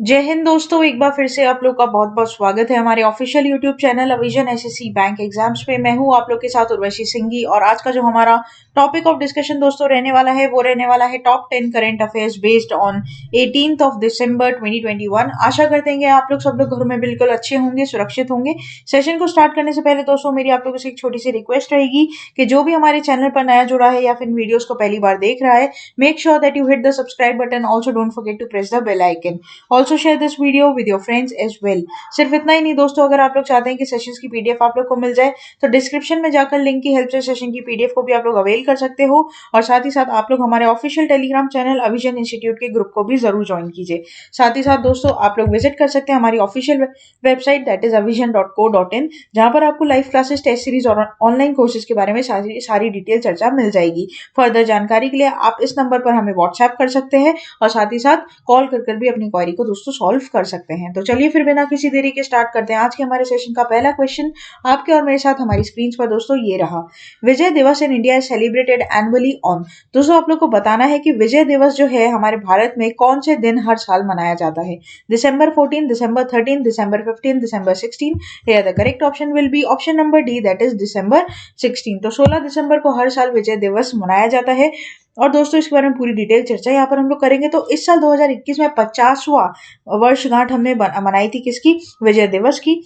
जय हिंद दोस्तों, एक बार फिर से आप लोग का बहुत बहुत स्वागत है हमारे ऑफिशियल यूट्यूब चैनल अविजन एसएससी बैंक एग्जाम्स पे। मैं हूं आप लोग के साथ उर्वशी सिंघी और आज का जो हमारा टॉपिक ऑफ डिस्कशन दोस्तों रहने वाला है वो रहने वाला है top 10 current affairs based on 18th of December 2021। आशा करते हैं कि आप लोग सब लोग घर में बिल्कुल अच्छे होंगे, सुरक्षित होंगे। सेशन को स्टार्ट करने से पहले दोस्तों मेरी आप लोगों से एक छोटी सी रिक्वेस्ट रहेगी कि जो भी हमारे चैनल पर नया जुड़ा है या फिर वीडियोस को पहली बार देख रहा है, make sure that you hit the subscribe button. Also don't forget to press the bell icon. Also share this video with your friends as well. सिर्फ इतना ही नहीं दोस्तों, अगर आप लोग चाहते हैं कि सेशंस की पीडीएफ आप लोग को मिल जाए तो डिस्क्रिप्शन में जाकर लिंक की हेल्प से सेशन की पीडीएफ को भी आप लोग अवेल कर सकते हो। और साथ ही साथ आप लोग हमारे ऑफिशियल टेलीग्राम चैनल अविजन इंस्टीट्यूट के ग्रुप को भी जरूर ज्वाइन कीजिए। साथ ही साथ दोस्तों आप लोग विजिट कर सकते हैं हमारी official website that is avision.co.in, जहां पर आपको लाइव क्लासेस, टेस्ट सीरीज और ऑनलाइन कोर्सेज के बारे में सारी सारी डिटेल चर्चा मिल जाएगी। फर्दर जानकारी के लिए आप इस नंबर पर हमें व्हाट्सएप कर सकते हैं और साथ ही साथ कॉल कर भी अपनी क्वेरी को दोस्तों सॉल्व कर सकते हैं। तो चलिए फिर बिना किसी देरी के स्टार्ट करते हैं। आज के हमारे सेशन का पहला क्वेश्चन आपके और मेरे साथ हमारी स्क्रीन पर दोस्तों ये रहा। विजय दिवस in India is celebrated annually on. दोस्तों आप लोग को बताना है कि विजय दिवस जो है हमारे भारत में कौन से दिन हर साल मनाया जाता है। दिसंबर 14, दिसंबर 13, दिसंबर 15, दिसंबर 16। The correct option will be option number D that is December 16। तो 16 दिसंबर को हर साल विजय दिवस मनाया जाता है। और दोस्तों इसके बारे में पूरी डिटेल चर्चा यहाँ पर हम लोग करेंगे। तो इस साल 2021 में 50वां वर्षगांठ हमने मनाई थी किसकी? विजय दिवस की।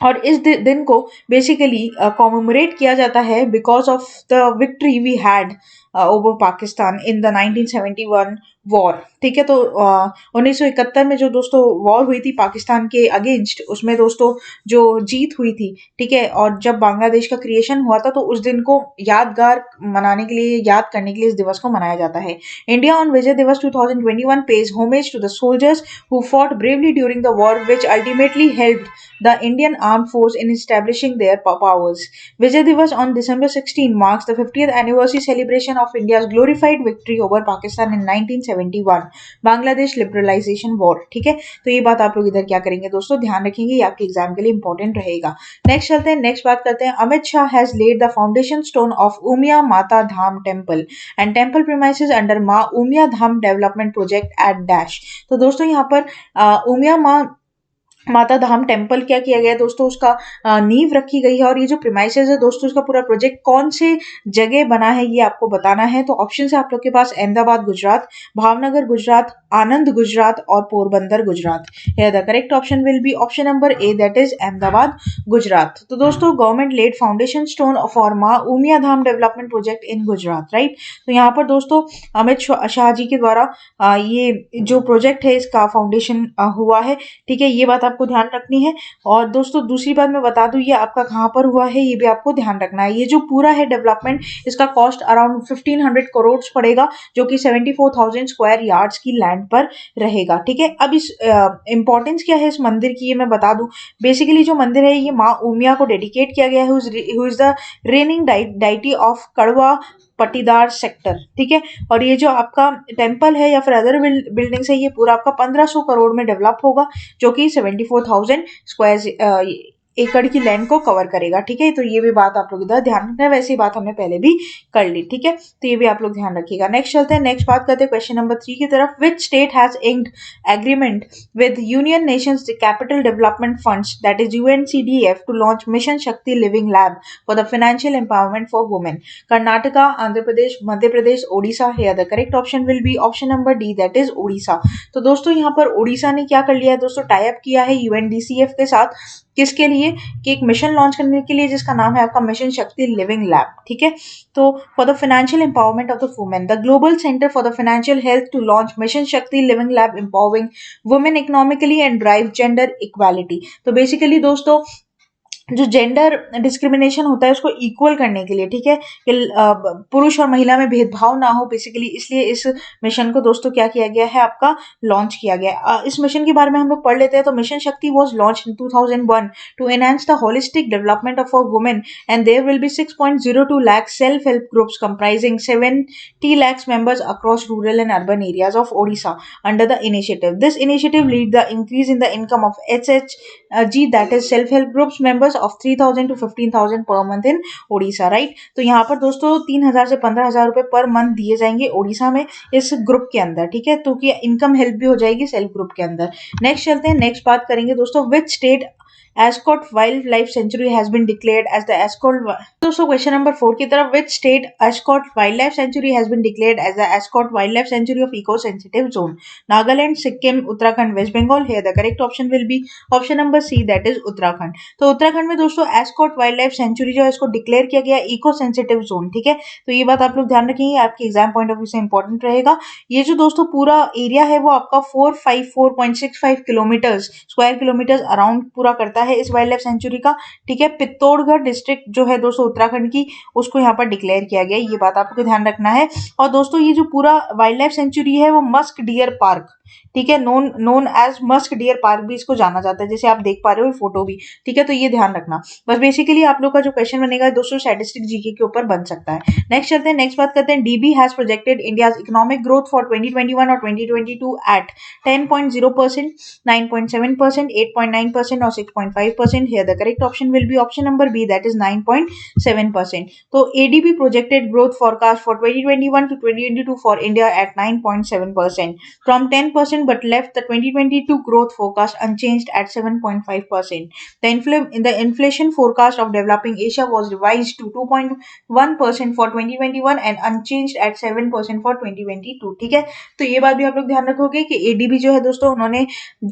और इस दिन को बेसिकली कॉमेमोरेट किया जाता है because of the victory we had over Pakistan in the 1971 war. ठीक है, तो 1971 में जो दोस्तों वॉर हुई थी पाकिस्तान के अगेंस्ट, उसमें दोस्तों जो जीत हुई थी, ठीक है, और जब बांग्लादेश का क्रिएशन हुआ था तो उस दिन को यादगार मनाने के लिए, याद करने के लिए इस दिवस को मनाया जाता है। इंडिया ऑन विजय दिवस 2021 pays homage to the soldiers who fought bravely during the war which ultimately helped the Indian armed force in establishing their powers. Vijay Diwas on December 16 marks the 50th anniversary celebration of India's glorified victory over Pakistan in 1971 Bangladesh liberalization war. ठीक है, तो ये बात आप लोग इधर क्या करेंगे दोस्तों, ध्यान रखेंगे, ये आपके एग्जाम के लिए इंपॉर्टेंट रहेगा। नेक्स्ट चलते हैं, नेक्स्ट बात करते हैं। Amit Shah has laid the foundation stone of Umiya Mata Dham temple and temple premises under Maa Umiya Dham development project at dash. तो दोस्तों यहाँ पर उमिया माता धाम टेम्पल क्या किया गया है दोस्तों, उसका नींव रखी गई है। और ये जो प्रीमाइसेस है दोस्तों, इसका पूरा प्रोजेक्ट कौन से जगह बना है ये आपको बताना है। तो ऑप्शन है आप लोग के पास अहमदाबाद गुजरात, भावनगर गुजरात, आनंद गुजरात और Porbandar Gujarat. The correct option will be option number A that is Ahmedabad Gujarat. तो दोस्तों government laid foundation stone for Maa Umiya Dham development project in Gujarat, right. तो यहाँ पर दोस्तों अमित शाह जी के द्वारा ये जो प्रोजेक्ट है इसका फाउंडेशन हुआ है। ठीक है, ये बात आपको ध्यान रखनी है। और दोस्तों दूसरी बात मैं बता दूं, ये आपका कहाँ पर हुआ है ये भी आपको ध्यान रखना है। ये जो पूरा है डेवलपमेंट, इसका कॉस्ट अराउंड 1500 करोड़ पड़ेगा, जो कि 74,000 स्क्वायर यार्ड्स की लैंड पर रहेगा। ठीक है, अब इस इंपॉर्टेंस क्या है इस मंदिर की ये मैं बता दूं। बेसिकली जो मंदिर है ये माँ उमिया को डेडिकेट किया गया है, who is the raining deity of कड़वा पटीदार सेक्टर। ठीक है, और ये जो आपका टेम्पल है या फिर अदर बिल्डिंग्स है, ये पूरा आपका 1500 करोड़ में डेवलप होगा, जो कि 74,000 स्क्वायर एकड़ की लैंड को कवर करेगा। ठीक है, तो ये भी बात आप लोग इधर ध्यान रखना है। वैसी बात हमने पहले भी कर ली। ठीक है, तो ये भी आप लोग ध्यान रखिएगा। नेक्स्ट चलते हैं, नेक्स्ट बात करते हैं क्वेश्चन नंबर 3 की तरफ। Which state has inked agreement with United Nations capital development funds that is UNCDF to launch mission Shakti living lab for the financial empowerment for women? Karnataka, Andhra Pradesh, Madhya Pradesh, Odisha. है the correct option will be option number D that is Odisha. तो दोस्तों यहाँ पर ओडिशा ने क्या कर लिया है दोस्तों, टाई अप किया है UNDCF के साथ। किसके लिए? कि एक मिशन लॉन्च करने के लिए जिसका नाम है आपका मिशन शक्ति लिविंग लैब। ठीक है, तो for the financial empowerment of the women, the global centre for the financial health to launch mission Shakti living lab empowering women economically and drive gender equality. तो बेसिकली दोस्तों जो जेंडर डिस्क्रिमिनेशन होता है उसको equal करने के लिए, ठीक है, कि पुरुष और महिला में भेदभाव ना हो, बेसिकली इसलिए इस मिशन को दोस्तों क्या किया गया है, आपका लॉन्च किया गया। इस मिशन के बारे में हम लोग पढ़ लेते हैं। तो mission Shakti was launch in 2001 to enhance the holistic development of a women and there will be 6.02 lakh self help groups comprising 70 lakhs members across rural and urban areas of Odisha under the initiative. This initiative lead the increase in the income of HHG, that is self-help groups members of 3,000 to 15,000 per month in Odisha, right. तो यहाँ पर दोस्तों 3,000 से 15,000 रुपए per month दिए जाएंगे ओडिशा में इस ग्रुप के अंदर, ठीक है। तो कि इनकम हेल्प भी हो जाएगी सेल्फ ग्रुप के अंदर। नेक्स्ट चलते हैं, नेक्स्ट बात करेंगे दोस्तों, which state Ascot Wildlife Sanctuary has been declared as the Ascot। दोस्तों क्वेश्चन नंबर 4 की तरफ, which state Ascot Wildlife Sanctuary has been declared as the Ascot Wildlife Sanctuary of Eco Sensitive Zone? Nagaland, Sikkim, Uttarakhand, West Bengal। Here the correct option will be option number C, that is Uttarakhand। तो उत्तराखंड में दोस्तों Ascot Wildlife Sanctuary जो है इसको declare किया गया eco sensitive zone, ठीक है। तो ये बात आप लोग ध्यान रखेंगे, आपके एग्जाम पॉइंट ऑफ व्यू से इंपॉर्टेंट रहेगा। ये जो दोस्तों पूरा एरिया है वो आपका 454.65 किलोमीटर स्क्वायर किलोमीटर अराउंड पूरा करता है इस वाइल्ड लाइफ सेंचुरी का, ठीक है। पित्तौड़गढ़ डिस्ट्रिक्ट जो है दोस्तों उत्तराखंड की, उसको यहाँ पर डिक्लेयर किया गया, ये बात आपको ध्यान रखना है। और दोस्तों ये जो पूरा वाइल्ड लाइफ सेंचुरी है वो मस्क डियर पार्क, ठीक है, known as musk deer park भी इसको जाना जाता है, जैसे आप देख पा रहे हो फोटो भी, ठीक है। तो ये ध्यान रखना। बस बेसिकली आप लोग का जो क्वेश्चन बनेगा दोस्तों स्टैटिस्टिक जीके के ऊपर बन सकता है। नेक्स्ट चलते हैं, नेक्स्ट बात करते हैं, dB has projected India's economic growth for 2021 और 2022 एट 10.0%, 9.7%, 8.9% और 6.5%। Here the correct option will be option number B, that is 9.7%। तो ADB projected growth forecast for 2021 to 2022 for India at 9.7% from 10%, but left the 2022 growth forecast unchanged at 7.5%. The inflation forecast of developing Asia was revised to 2.1% for 2021 and unchanged at 7% for 2022, ठीक है। तो ये बात भी आप लोग ध्यान रखोगे कि एडीबी जो है दोस्तों उन्होंने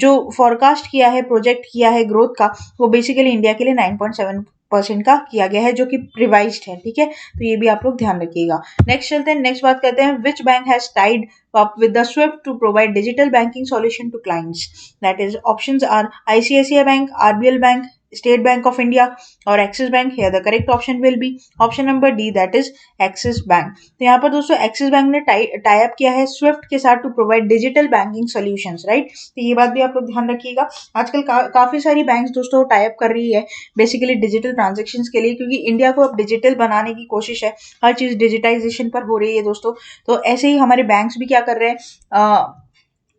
जो फोरकास्ट किया है, प्रोजेक्ट किया है ग्रोथ का, वो बेसिकली इंडिया के लिए 9.7% का किया गया है, जो कि रिवाइज्ड है, ठीक है। तो ये भी आप लोग ध्यान रखिएगा। नेक्स्ट चलते हैं, नेक्स्ट बात करते हैं, which bank has Tide up with the SWIFT to provide digital banking solution to clients? That is, options are ICICI Bank, RBL Bank, State Bank of India और Axis Bank। Here the correct option will be option number D, that is Axis Bank। तो यहाँ पर दोस्तों Axis Bank ने tie up किया है SWIFT के साथ to provide digital banking solutions, right. तो ये बात भी आप लोग ध्यान रखिएगा। आजकल काफी सारी बैंक्स दोस्तों टाई अप कर रही है बेसिकली डिजिटल ट्रांजेक्शन्स के लिए, क्योंकि इंडिया को अब डिजिटल बनाने की कोशिश है, हर चीज डिजिटाइजेशन पर हो रही है दोस्तों। तो ऐसे ही हमारे बैंक्स भी क्या कर रहे हैं,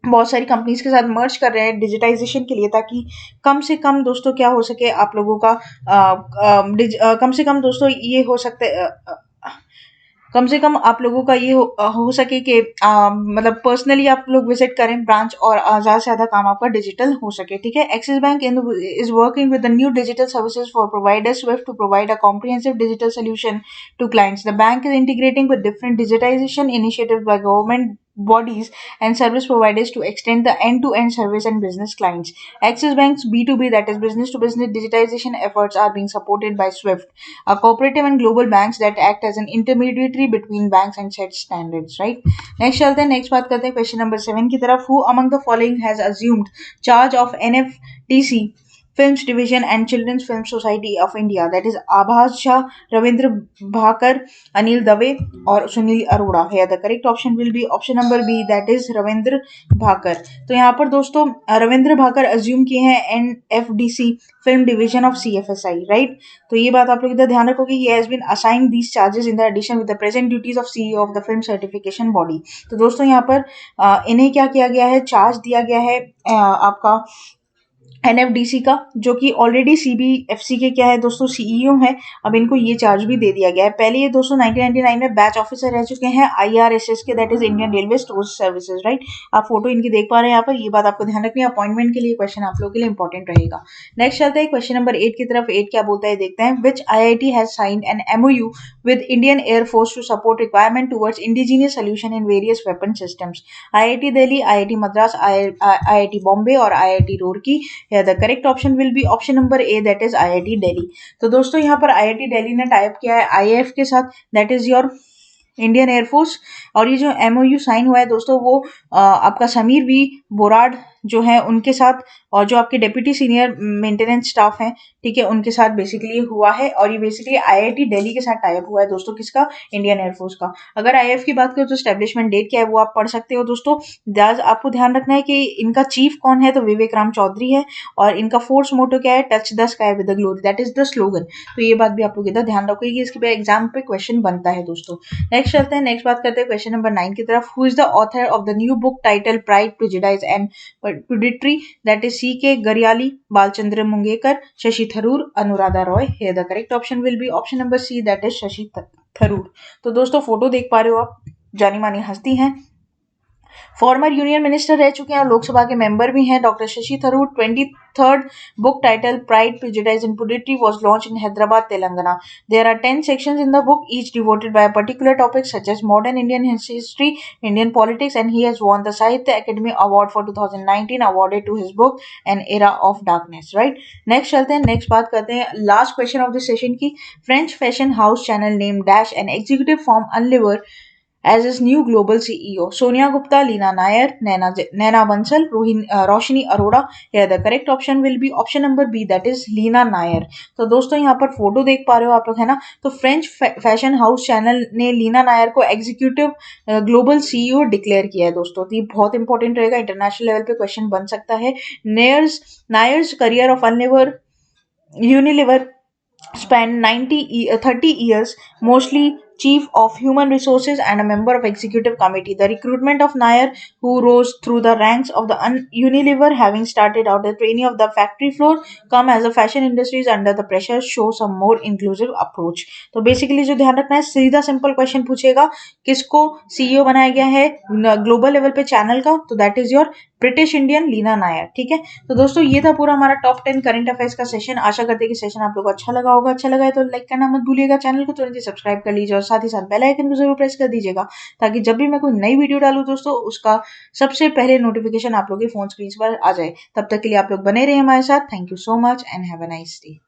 बहुत सारी कंपनीज के साथ मर्ज कर रहे हैं डिजिटाइजेशन के लिए, ताकि कम से कम दोस्तों क्या हो सके आप लोगों का कम से कम दोस्तों ये हो सकते कम से कम आप लोगों का ये हो सके कि मतलब पर्सनली आप लोग विजिट करें ब्रांच और ज़्यादा से ज़्यादा काम आपका डिजिटल हो सके, ठीक है। Axis bank is working with the new digital services for providers Swift to provide a comprehensive digital solution to clients. The bank is integrating with different digitization initiatives by government bodies and service providers to extend the end-to-end service and business clients. Axis Bank's B2B, that is business to business digitization efforts are being supported by SWIFT, a cooperative and global banks that act as an intermediary between banks and set standards, right? Next चलते हैं, next बात करते हैं question number 7 की तरफ। Who among the following has assumed charge of NFDC Films Division and Children's Film Society of India? That is Abhas Shah, Ravindra Bhakar, Anil Dave और Sunil Arora. Here the correct option will be option number B, that is Ravindra Bhakar. तो यहाँ पर दोस्तों Ravindra Bhakar assume किए हैं NFDC film division of CFSI, right. तो ये बात आप लोग इधर ध्यान रखोगे, he has been assigned these charges in the addition with the present duties of CEO of the film certification body। तो दोस्तों यहाँ पर इन्हें क्या किया गया है, चार्ज दिया गया है आपका एनएफडीसी का, जो कि ऑलरेडी सीबीएफसी के क्या है दोस्तों सीईओ हैं। अब इनको ये चार्ज भी दे दिया गया है। पहले ये दोस्तों 1999 में बैच ऑफिसर रह चुके हैं आईआरएसएस के, that is Indian railway store services, right. आप फोटो इनकी देख पा रहे हैं यहाँ पर, ये बात आपको ध्यान रखनी है, अपॉइंटमेंट के लिए क्वेश्चन आप लोगों के लिए इंपॉर्टेंट रहेगा। नेक्स्ट चलते हैं क्वेश्चन नंबर 8 की तरफ। 8 क्या बोलता है देखते हैं, विच IIT has signed an MOU with Indian Air Force to support requirement towards indigenous solution in various weapon systems? IIT Delhi, IIT Madras, IIT Bombay और IIT Roorkee। Here the correct option will be option number A, that is IIT Delhi। तो दोस्तों यहाँ पर IIT Delhi ने type किया है IAF के साथ, that is your Indian air force. और ये जो एमओयू साइन हुआ है दोस्तों वो आपका समीर वी बोराड जो है उनके साथ, और जो आपके डेप्यूटी सीनियर मेंटेनेंस स्टाफ हैं, ठीक है, उनके साथ बेसिकली हुआ है। और ये बेसिकली आईआईटी दिल्ली के साथ टाइप हुआ है दोस्तों, किसका, इंडियन एयरफोर्स का। अगर आईएफ की बात करें तो स्टैब्लिशमेंट डेट क्या है वो आप पढ़ सकते हो दोस्तों। आपको ध्यान रखना है कि इनका चीफ कौन है, तो विवेक राम चौधरी है। और इनका फोर्स मोटो क्या है, touch the sky with the glory, that is the slogan. तो ये बात भी आप लोग इधर ध्यान रखोगे कि इसके एग्जाम पे क्वेश्चन बनता है दोस्तों। नेक्स्ट चलते हैं, नेक्स्ट बात करते हैं क्वेश्चन नंबर 9 की तरफ। Who is the author of the new book title pride, prejudice Exercise and Puditry, that is C.K. Garyali, Balchandra Mungekar, Shashi Tharoor, Anuradha Roy. Here the correct option will be option number C, that is Shashi Tharoor. तो दोस्तों photo देख पा रहे हो आप, जानी मानी हस्ती हैं, फॉर्मर यूनियन मिनिस्टर रह चुके हैं और लोकसभा के मेंबर भी हैं। Doctor Shashi Tharoor 23rd book title Pride, Prejudice and Puditry was launched in Hyderabad, Telangana. There are 10 sections in the book, each devoted by a particular topic such as modern Indian history, Indian politics, and he has won the Sahitya Academy Award for 2019 awarded to his book An Era of Darkness. Right? Next चलते हैं, next बात करते हैं last question of this session की। French fashion house Chanel name dash an executive from Unilever as his new global CEO. Sonia Gupta, Leena Nair, Naina Bansal, Roshni Arora. Here the correct option will be option number B, that is Leena Nair. तो दोस्तों यहाँ पर photo देख पा रहे हो आप लोग, है ना। तो फ्रेंच फैशन हाउस चैनल ने लीना नायर को एग्जीक्यूटिव ग्लोबल सीईओ डिक्लेयर किया है दोस्तों। तो ये बहुत इंपॉर्टेंट रहेगा, इंटरनेशनल लेवल पे क्वेश्चन बन सकता है। नायर्स career of Unilever spent 30 years, mostly chief of human resources and a member of executive committee. The recruitment of Nair, who rose through the ranks of the Unilever, having started out as trainee of the factory floor, come as the fashion industry is under the pressure, show some more inclusive approach. तो basically जो ध्यान रखना है, सीधा simple question पूछेगा किसको CEO बनाया गया है ग्लोबल लेवल पे चैनल का, तो that is your British Indian Leena Nair. ठीक है, तो दोस्तों ये था पूरा हमारा टॉप 10 करंट अफेयर्स का सेशन। आशा करते हैं कि सेशन आप लोगों को अच्छा लगा होगा। अच्छा लगा है तो लाइक करना मत भूलिएगा, चैनल को तुरंत ही सब्सक्राइब कर लीजिए और साथ ही साथ बेल आइकन को जरूर प्रेस कर दीजिएगा, ताकि जब भी मैं कोई नई वीडियो डालूं दोस्तों उसका सबसे पहले नोटिफिकेशन आप लोगों के फोन स्क्रीन पर आ जाए। तब तक के लिए आप लोग बने रहे हमारे साथ। Thank you so much and have a nice day.